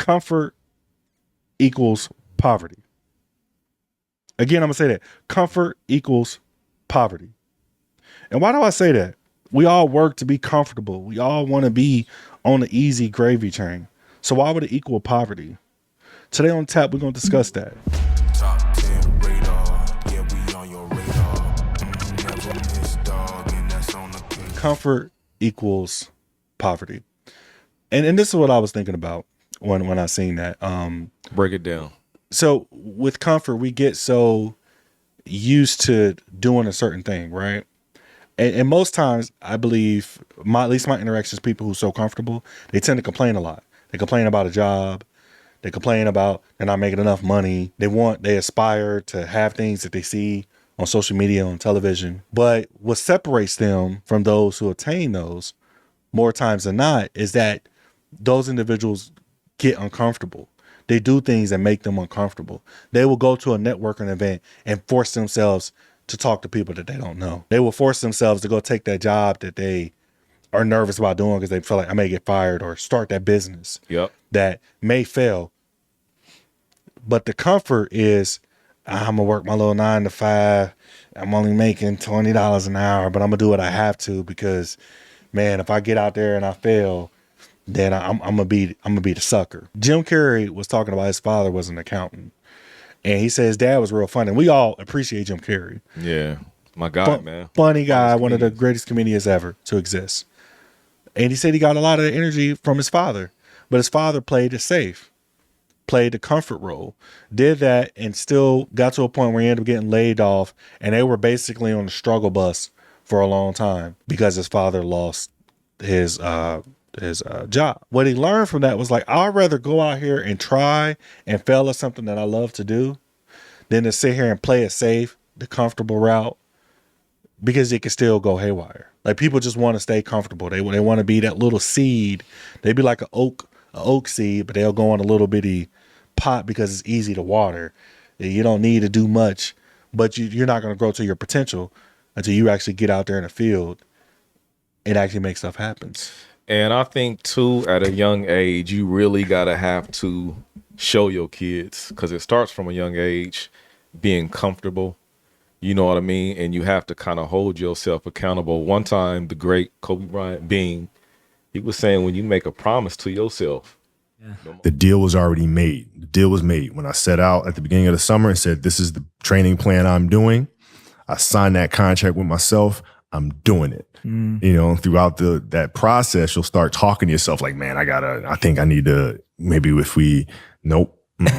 comfort equals poverty. Again, I'm going to say that comfort equals poverty. And why do I say that? We all work to be comfortable. We all want to be on the easy gravy train. So why would it equal poverty? Today on T.A.P, we're going to discuss that. Top 10 radar, yeah, we on your radar. Never miss, dog, and that's on the case. Comfort equals poverty. And this is what I was thinking about when I seen that. Break it down. So with comfort, we get so used to doing a certain thing, right? And most times, I believe, at least my interactions, people who are so comfortable, they tend to complain a lot. They complain about a job. They complain about they're not making enough money. They aspire to have things that they see on social media, on television. But what separates them from those who attain those more times than not is that those individuals get uncomfortable. They do things that make them uncomfortable. They will go to a networking event and force themselves to talk to people that they don't know. They will force themselves to go take that job that they are nervous about doing because they feel like I may get fired, or start that business that may fail. But the comfort is, I'm going to work my little 9 to 5. I'm only making $20 an hour, but I'm going to do what I have to because, man, if I get out there and I fail, then I'm gonna be the sucker. Jim Carrey was talking about his father was an accountant, and he said his dad was real funny. We all appreciate Jim Carrey. Yeah, my God, man, funny guy, one of the greatest comedians ever to exist. And he said he got a lot of the energy from his father, but his father played it safe, played the comfort role, did that, and still got to a point where he ended up getting laid off, and they were basically on the struggle bus for a long time because his father lost his job. What he learned from that was like, I'd rather go out here and try and fail at something that I love to do than to sit here and play it safe, the comfortable route, because it can still go haywire. Like, people just want to stay comfortable. They want to be that little seed. They be like an oak seed, but they'll go in a little bitty pot because it's easy to water. You don't need to do much, but you're not going to grow to your potential until you actually get out there in the field and actually make stuff happen. And I think, too, at a young age, you really got to have to show your kids, because it starts from a young age, being comfortable. You know what I mean? And you have to kind of hold yourself accountable. One time, the great Kobe Bryant he was saying, when you make a promise to yourself. The deal was already made. The deal was made. When I set out at the beginning of the summer and said, this is the training plan I'm doing, I signed that contract with myself. I'm doing it. You know, throughout that process, you'll start talking to yourself like, man, I think I need to, maybe if we, nope. No,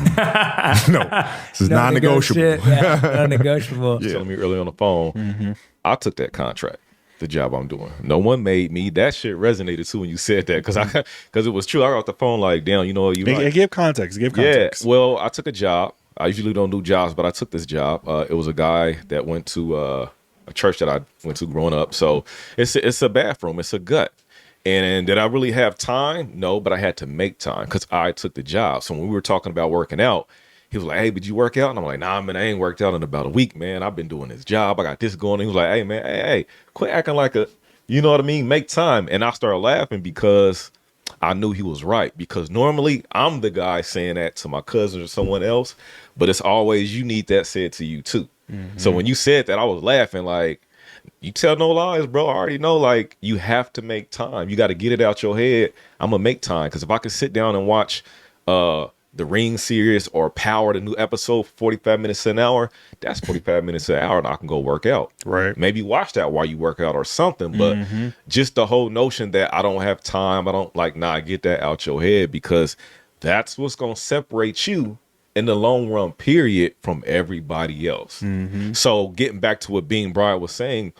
this is non-negotiable. Yeah, non-negotiable. Telling me earlier on the phone, I took that contract, the job I'm doing. No one made me. That shit resonated too when you said that, because it was true. I got off the phone like, damn, you know, give context. Yeah, well, I took a job. I usually don't do jobs, but I took this job. It was a guy that went to a church that I went to growing up. So it's a bathroom. It's a gut. And did I really have time? No, but I had to make time because I took the job. So when we were talking about working out, he was like, hey, did you work out? And I'm like, nah, man, I ain't worked out in about a week, man. I've been doing this job. I got this going. He was like, hey, man, hey, quit acting like you know what I mean? Make time. And I started laughing because I knew he was right. Because normally I'm the guy saying that to my cousin or someone else, but it's always you need that said to you too. So when you said that, I was laughing like, you tell no lies, bro. I already know, like, you have to make time. You got to get it out your head. I'm going to make time. Because if I could sit down and watch the Ring series or Power, the new episode, 45 minutes to an hour, that's 45 minutes to an hour and I can go work out. Right. Maybe watch that while you work out or something. But just the whole notion that I don't have time, I don't get that out your head, because that's what's going to separate you in the long run, period, from everybody else. So getting back to what Bean Bryant was saying,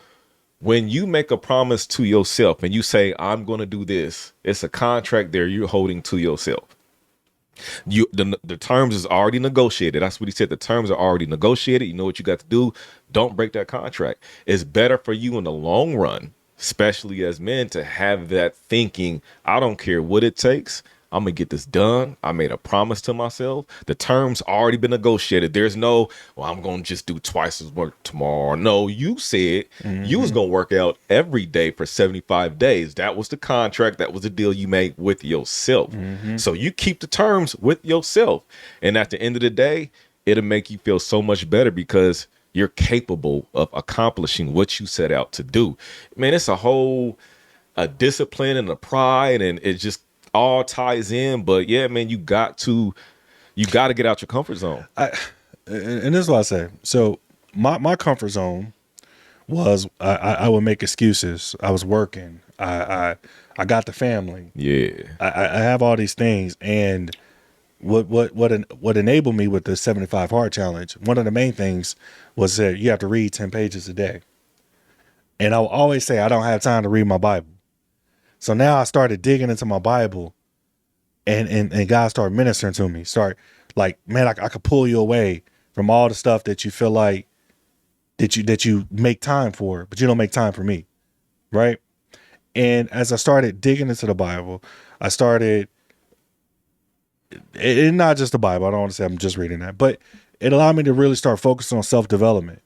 when you make a promise to yourself and you say, I'm going to do this, it's a contract there you're holding to yourself. The terms is already negotiated. That's what he said. The terms are already negotiated. You know what you got to do. Don't break that contract. It's better for you in the long run, especially as men, to have that thinking, I don't care what it takes. I'm gonna get this done. I made a promise to myself. The terms already been negotiated. There's no, well, I'm gonna just do twice as work tomorrow. No, you said you was gonna work out every day for 75 days. That was the contract. That was the deal you made with yourself. So you keep the terms with yourself. And at the end of the day, it'll make you feel so much better because you're capable of accomplishing what you set out to do. Man, it's a discipline and a pride, and it just all ties in. But yeah, man, you got to get out your comfort zone. And this is what I say. So my comfort zone was I would make excuses. I was working. I got the family. Yeah. I have all these things, and what enabled me with the 75 hard challenge, one of the main things was that you have to read 10 pages a day. And I will always say I don't have time to read my Bible. So now I started digging into my Bible, and God started ministering to me. Start like, man, I could pull you away from all the stuff that you feel like that you make time for, but you don't make time for me. Right. And as I started digging into the Bible, I started, it's not just the Bible. I don't want to say I'm just reading that, but it allowed me to really start focusing on self-development.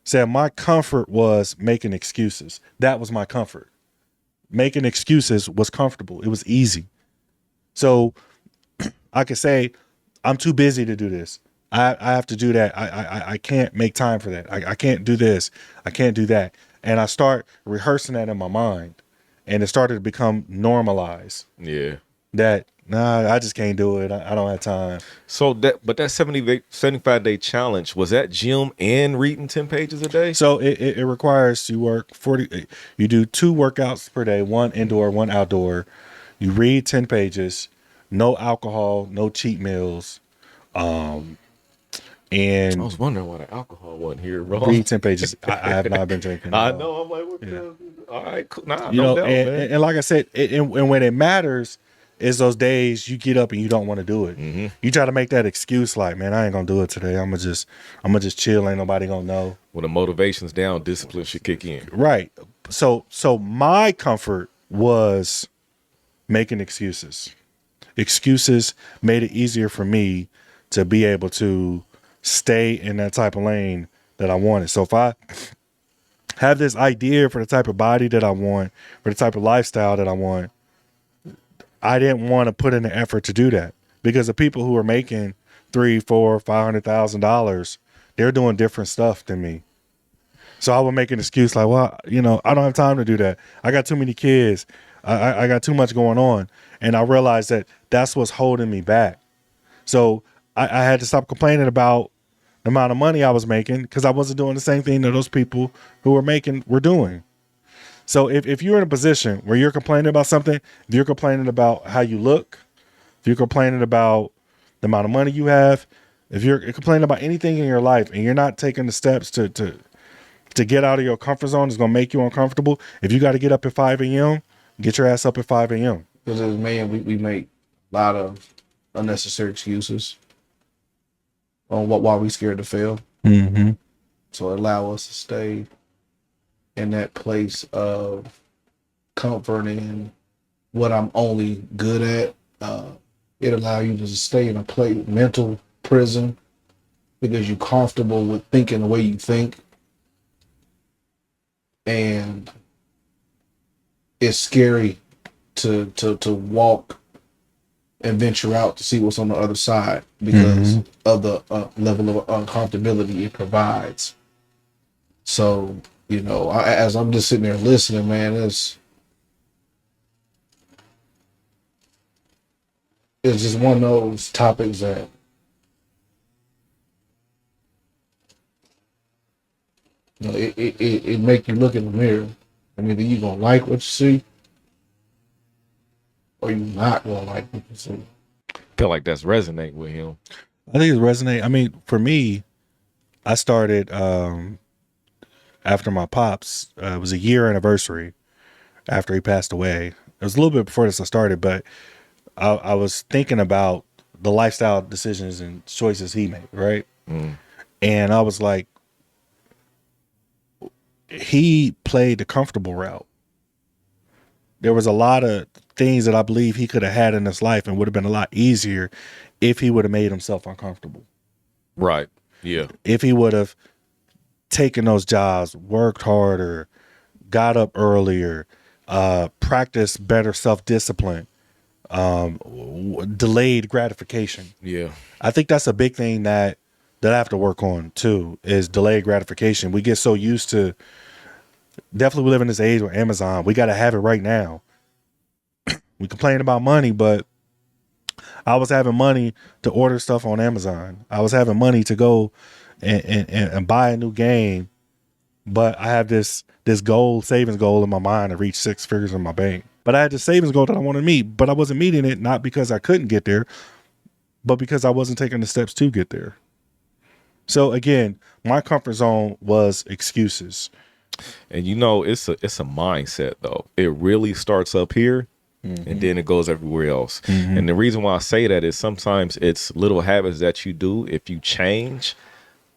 Saying my comfort was making excuses. That was my comfort. Making excuses was comfortable. It was easy. So I could say, I'm too busy to do this. I have to do that. I can't make time for that. I can't do this. I can't do that. And I start rehearsing that in my mind. And it started to become normalized. Yeah. That, nah, I just can't do it. I don't have time. So that 75-day challenge, was that gym and reading 10 pages a day? So it requires you work 40, you do 2 workouts per day, 1 indoor, 1 outdoor. You read 10 pages, no alcohol, no cheat meals. And I was wondering why the alcohol wasn't here, bro. read 10 pages. I have not been drinking. I know. I'm like, what the? All right, cool. Nah, You no know, doubt, man. and like I said, and when it matters is those days you get up and you don't want to do it. You try to make that excuse like, man, I ain't gonna do it today. I'm gonna just chill. Ain't nobody gonna know. When the motivation's down, discipline should kick in. Right. So my comfort was making excuses. Excuses made it easier for me to be able to stay in that type of lane that I wanted. So if I have this idea for the type of body that I want, for the type of lifestyle that I want, I didn't want to put in the effort to do that, because the people who are making $300,000, $400,000, $500,000, they're doing different stuff than me. So I would make an excuse like, well, you know, I don't have time to do that. I got too many kids. I got too much going on. And I realized that that's what's holding me back. So I had to stop complaining about the amount of money I was making, because I wasn't doing the same thing that those people who were doing. So if you're in a position where you're complaining about something, if you're complaining about how you look, if you're complaining about the amount of money you have, if you're complaining about anything in your life and you're not taking the steps to get out of your comfort zone, it's going to make you uncomfortable. If you got to get up at 5 a.m., get your ass up at 5 a.m. Because as man, we make a lot of unnecessary excuses on why we scared to fail. Mm-hmm. So it allow us to stay in that place of comfort in what I'm only good at. It allow you to stay in a mental prison because you're comfortable with thinking the way you think. And it's scary to walk and venture out to see what's on the other side because of the level of uncomfortability it provides. So, you know, as I'm just sitting there listening, man, it's just one of those topics that you know, it make you look in the mirror. And either you gonna like what you see, or you not gonna like what you see. Feel like that's resonate with him. I think it's resonate. I mean, for me, I started after my pops. It was a year anniversary after he passed away. It was a little bit before this I started, but I was thinking about the lifestyle decisions and choices he made, right? And I was like, he played the comfortable route. There was a lot of things that I believe he could have had in his life and would have been a lot easier if he would have made himself uncomfortable. Right. Yeah. If he would have taken those jobs, worked harder, got up earlier, practiced better self-discipline, delayed gratification. Yeah. I think that's a big thing that I have to work on too, is delayed gratification. We get so used to, definitely we live in this age with Amazon. We got to have it right now. We complain about money, but I was having money to order stuff on Amazon. I was having money to go and buy a new game, but I have this savings goal in my mind to reach 6 figures in my bank. But I had this savings goal that I wanted to meet, but I wasn't meeting it, not because I couldn't get there, but because I wasn't taking the steps to get there. So again, my comfort zone was excuses. And it's a mindset though. It really starts up here. And then it goes everywhere else. And the reason why I say that is sometimes it's little habits that you do. If you change,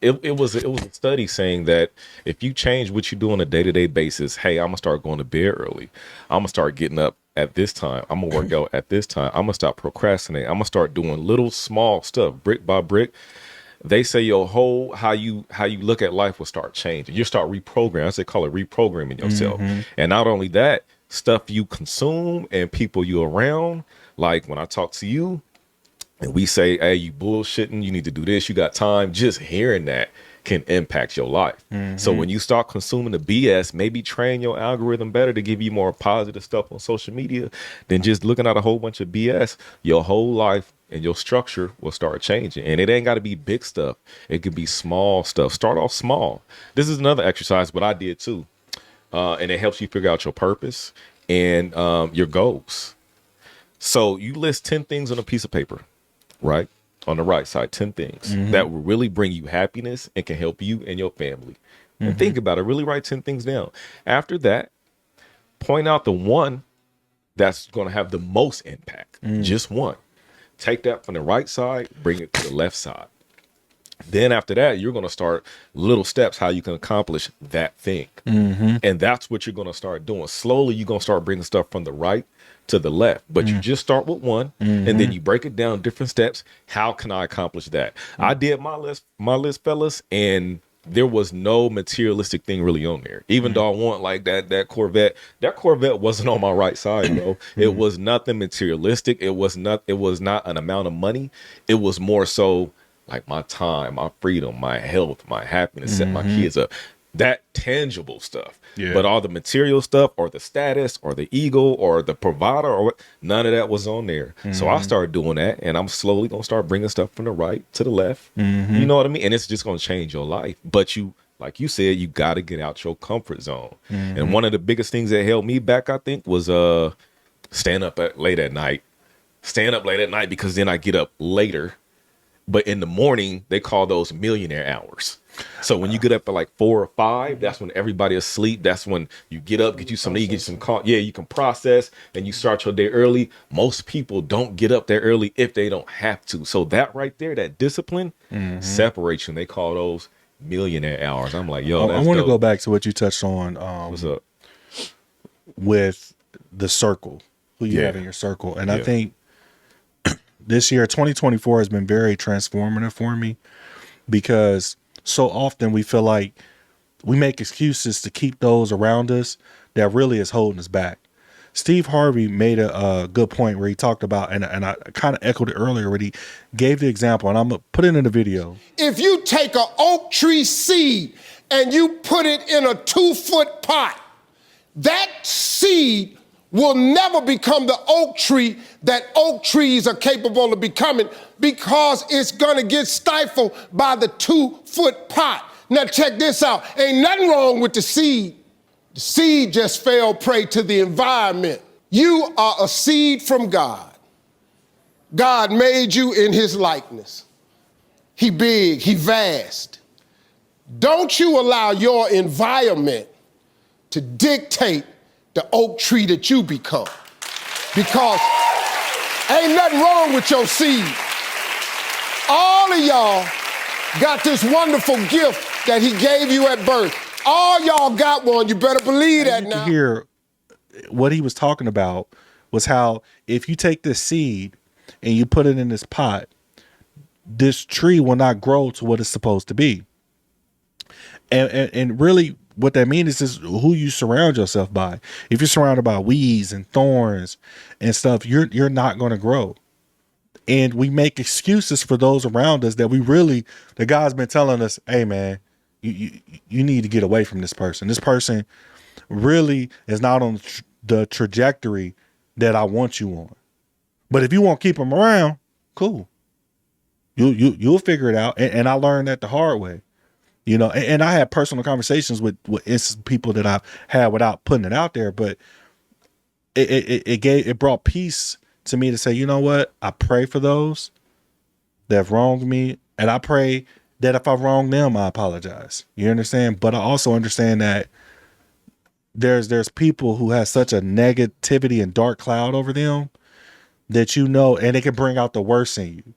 it was a study saying that if you change what you do on a day-to-day basis, hey, I'm gonna start going to bed early. I'm gonna start getting up at this time. I'm gonna work out at this time. I'm gonna stop procrastinating. I'm gonna start doing little small stuff, brick by brick. They say your whole how you look at life will start changing. You start reprogramming. As they call it, reprogramming yourself. And not only that, stuff you consume and people you around. Like when I talk to you and we say, hey, you bullshitting, you need to do this, you got time, just hearing that can impact your life. So when you start consuming the BS, maybe train your algorithm better to give you more positive stuff on social media than just looking at a whole bunch of BS. Your whole life and your structure will start changing. And it ain't got to be big stuff. It could be small stuff. Start off small. This is another exercise, but I did too. And it helps you figure out your purpose and your goals. So you list 10 things on a piece of paper, right? On the right side, 10 things that will really bring you happiness and can help you and your family. And think about it. Really write 10 things down. After that, point out the one that's going to have the most impact. Just one. Take that from the right side, bring it to the left side. Then after that, you're going to start little steps how you can accomplish that thing. And that's what you're going to start doing. Slowly, you're going to start bringing stuff from the right to the left. But you just start with one, and then you break it down different steps. How can I accomplish that? I did my list, fellas, and there was no materialistic thing really on there. Even though I want like that Corvette. That Corvette wasn't on my right side, bro. It was nothing materialistic. It was not an amount of money. It was more so like my time, my freedom, my health, my happiness, set my kids up. That tangible stuff. Yeah. But all the material stuff or the status or the ego or the provider or what, none of that was on there. So I started doing that, and I'm slowly going to start bringing stuff from the right to the left. You know what I mean? And it's just going to change your life. But you, like you said, you got to get out your comfort zone. And one of the biggest things that held me back, I think, was staying up late at night. Staying up late at night because then I get up later. But in the morning, they call those millionaire hours. So when you get up at like 4 or 5, that's when everybody is asleep. That's when you get up, get you some tea, get you some coffee. Yeah, you can process and you start your day early. Most people don't get up there early if they don't have to. So that right there, that discipline separates you. And they call those millionaire hours. I'm like, yo, I want to go back to what you touched on. What's up? With the circle, who you have in your circle. And I think this year, 2024 has been very transformative for me because so often we feel like we make excuses to keep those around us that really is holding us back. Steve Harvey made a good point where he talked about, and I kind of echoed it earlier, where he gave the example, and I'm going to put it in the video. If you take an oak tree seed and you put it in a 2-foot pot, that seed will never become the oak tree that oak trees are capable of becoming because it's gonna get stifled by the 2-foot pot. Now check this out, ain't nothing wrong with the seed. The seed just fell prey to the environment. You are a seed from God. God made you in his likeness. He big, he vast. Don't you allow your environment to dictate the oak tree that you become. Because ain't nothing wrong with your seed. All of y'all got this wonderful gift that he gave you at birth. All y'all got one. You better believe that now. To hear what he was talking about was how if you take this seed and you put it in this pot, this tree will not grow to what it's supposed to be. And really what that means is who you surround yourself by. If you're surrounded by weeds and thorns and stuff, you're not going to grow. And we make excuses for those around us that the God's been telling us, hey man, you need to get away from this person. This person really is not on the trajectory that I want you on. But if you won't keep them around, cool. You'll figure it out. And I learned that the hard way. You know, and I had personal conversations with people that I've had without putting it out there, but it brought peace to me to say, you know what? I pray for those that have wronged me, and I pray that if I wronged them, I apologize. You understand? But I also understand that there's people who have such a negativity and dark cloud over them that and they can bring out the worst in you.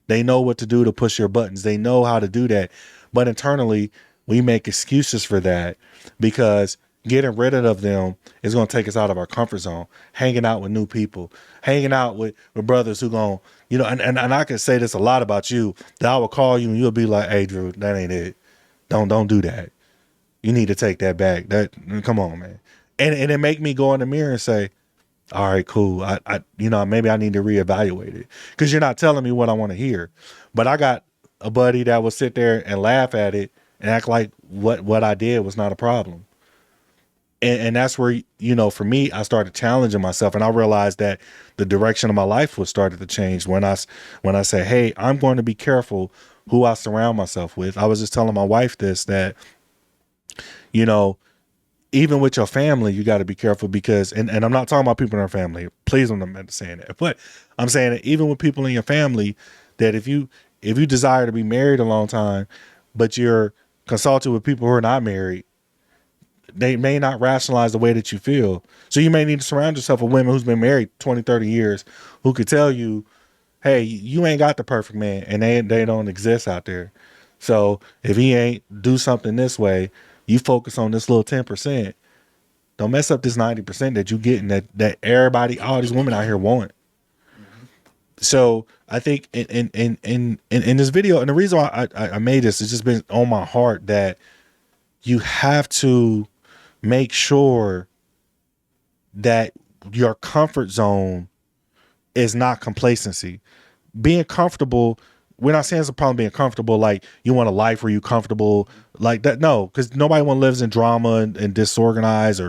They know what to do to push your buttons. They know how to do that. But internally, we make excuses for that because getting rid of them is going to take us out of our comfort zone. Hanging out with new people, hanging out with brothers who going, and I can say this a lot about you, that I will call you and you'll be like, hey, Drew, that ain't it. Don't do that. You need to take that back. Come on, man. And it make me go in the mirror and say, all right, cool. I maybe I need to reevaluate it because you're not telling me what I want to hear. But I got a buddy that would sit there and laugh at it and act like what I did was not a problem. And that's where, for me, I started challenging myself, and I realized that the direction of my life was started to change when I say, hey, I'm going to be careful who I surround myself with. I was just telling my wife this, that, even with your family, you got to be careful because, and I'm not talking about people in our family. Please don't I'm not saying that. But I'm saying that even with people in your family, that if you desire to be married a long time, but you're consulted with people who are not married, they may not rationalize the way that you feel. So you may need to surround yourself with women who's been married 20, 30 years, who could tell you, hey, you ain't got the perfect man, and they don't exist out there. So if he ain't do something this way, you focus on this little 10%. Don't mess up this 90% that you getting that everybody, all these women out here want. So I think in this video, and the reason why I made this, it's just been on my heart that you have to make sure that your comfort zone is not complacency. Being comfortable, we're not saying it's a problem being comfortable, like you want a life where you're comfortable like that. No, because nobody lives in drama and disorganized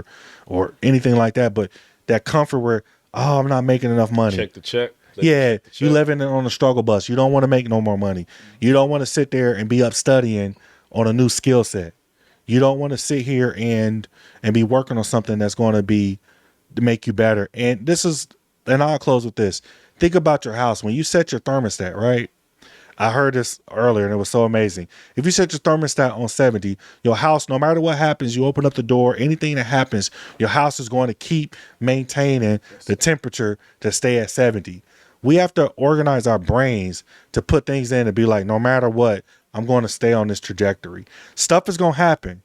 or anything like that. But that comfort where, oh, I'm not making enough money. Check the check. Yeah, you living on the struggle bus. You don't want to make no more money. You don't want to sit there and be up studying on a new skill set. You don't want to sit here and be working on something that's going to make you better. And I'll close with this. Think about your house. When you set your thermostat, right? I heard this earlier and it was so amazing. If you set your thermostat on 70, your house, no matter what happens, you open up the door, anything that happens, your house is going to keep maintaining the temperature to stay at 70. We have to organize our brains to put things in and be like, no matter what, I'm going to stay on this trajectory. Stuff is going to happen.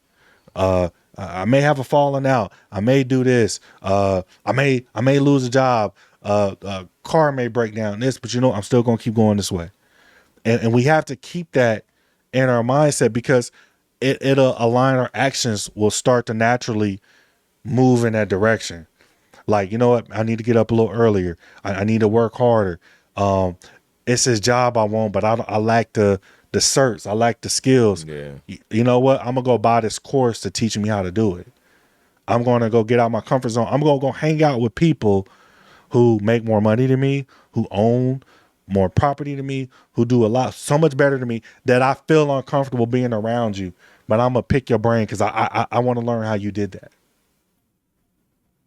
I may have a falling out. I may do this. I may lose a job. Car may break down this, but I'm still going to keep going this way. And we have to keep that in our mindset because it'll align our actions will start to naturally move in that direction. Like, you know what? I need to get up a little earlier. I need to work harder. It's his job I want, but I lack the certs. I lack the skills. Yeah. You know what? I'm going to go buy this course to teach me how to do it. I'm going to go get out my comfort zone. I'm going to go hang out with people who make more money than me, who own more property than me, who do so much better than me, that I feel uncomfortable being around you. But I'm going to pick your brain because I want to learn how you did that.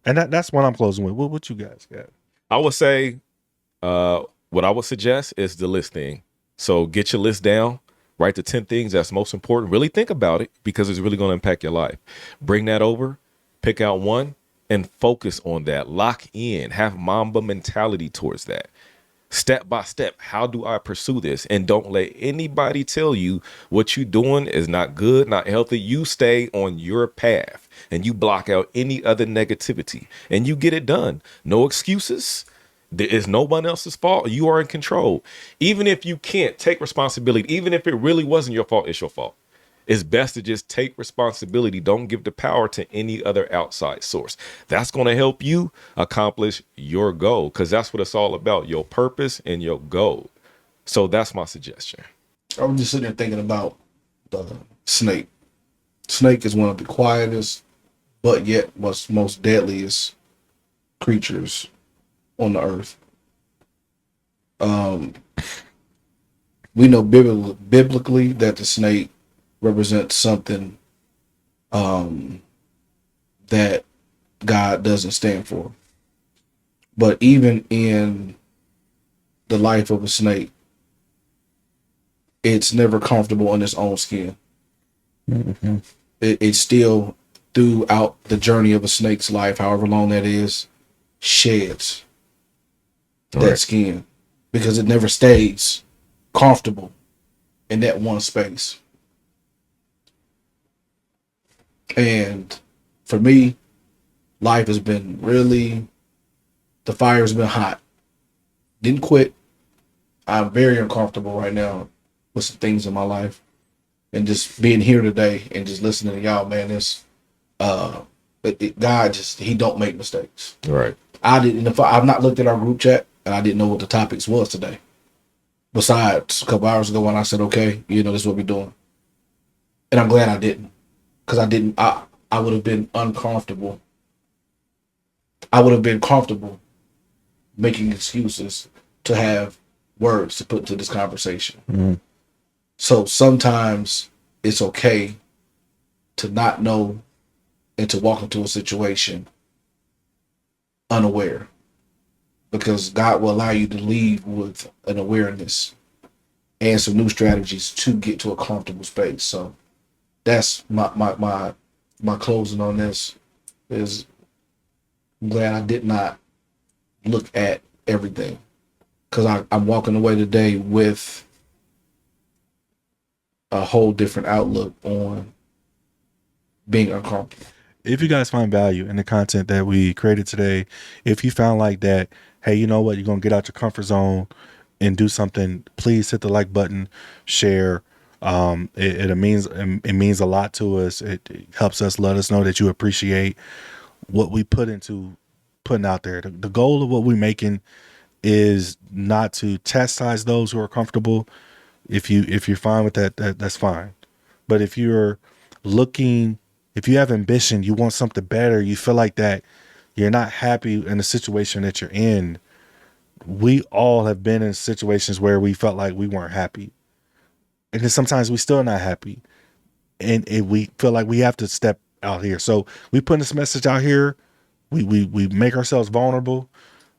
And that's what I'm closing with. What you guys got? I would say what I would suggest is the list thing. So get your list down, write the 10 things that's most important. Really think about it because it's really going to impact your life. Bring that over, pick out one, and focus on that. Lock in, have Mamba mentality towards that. step by step. How do I pursue this? And don't let anybody tell you what you're doing is not good, not healthy. You stay on your path and you block out any other negativity and you get it done. No excuses. There is no one else's fault. You are in control. Even if you can't take responsibility, even if it really wasn't your fault, it's your fault. It's best to just take responsibility. Don't give the power to any other outside source. That's going to help you accomplish your goal, because that's what it's all about, your purpose and your goal. So that's my suggestion. I was just sitting there thinking about the snake. Snake is one of the quietest, but yet most deadliest creatures on the earth. We know biblically that the snake represents something that God doesn't stand for. But even in the life of a snake, it's never comfortable in its own skin. Mm-hmm. It's still, throughout the journey of a snake's life, however long that is, sheds that skin, because it never stays comfortable in that one space. And for me, life has been really, the fire's been hot. Didn't quit. I'm very uncomfortable right now with some things in my life. And just being here today and just listening to y'all, man, this God just, he don't make mistakes. Right. I've not looked at our group chat and I didn't know what the topics was today. Besides a couple hours ago when I said, okay, this is what we're doing. And I'm glad I didn't. Because I would have been uncomfortable. I would have been comfortable making excuses to have words to put to this conversation. Mm-hmm. So sometimes it's okay to not know and to walk into a situation unaware, because God will allow you to leave with an awareness and some new strategies to get to a comfortable space. So that's my closing on this. Is I'm glad I did not look at everything, because I'm walking away today with a whole different outlook on being uncomfortable. If you guys find value in the content that we created today, if you found like that, hey, you know what, you're going to get out your comfort zone and do something, please hit the like button, share. It means a lot to us. It helps us, let us know that you appreciate what we putting out there. The goal of what we're making is not to chastise those who are comfortable. If you're fine with that, that's fine. But if you're looking, if you have ambition, you want something better, you feel like that you're not happy in the situation that you're in. We all have been in situations where we felt like we weren't happy. And then sometimes we still not happy. And we feel like we have to step out here. So we put this message out here. We make ourselves vulnerable.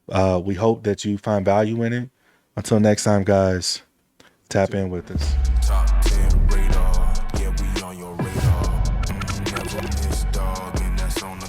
We hope that you find value in it. Until next time, guys, tap in with us. Top 10 radar, yeah, we on your radar. Never miss, dog, and that's on the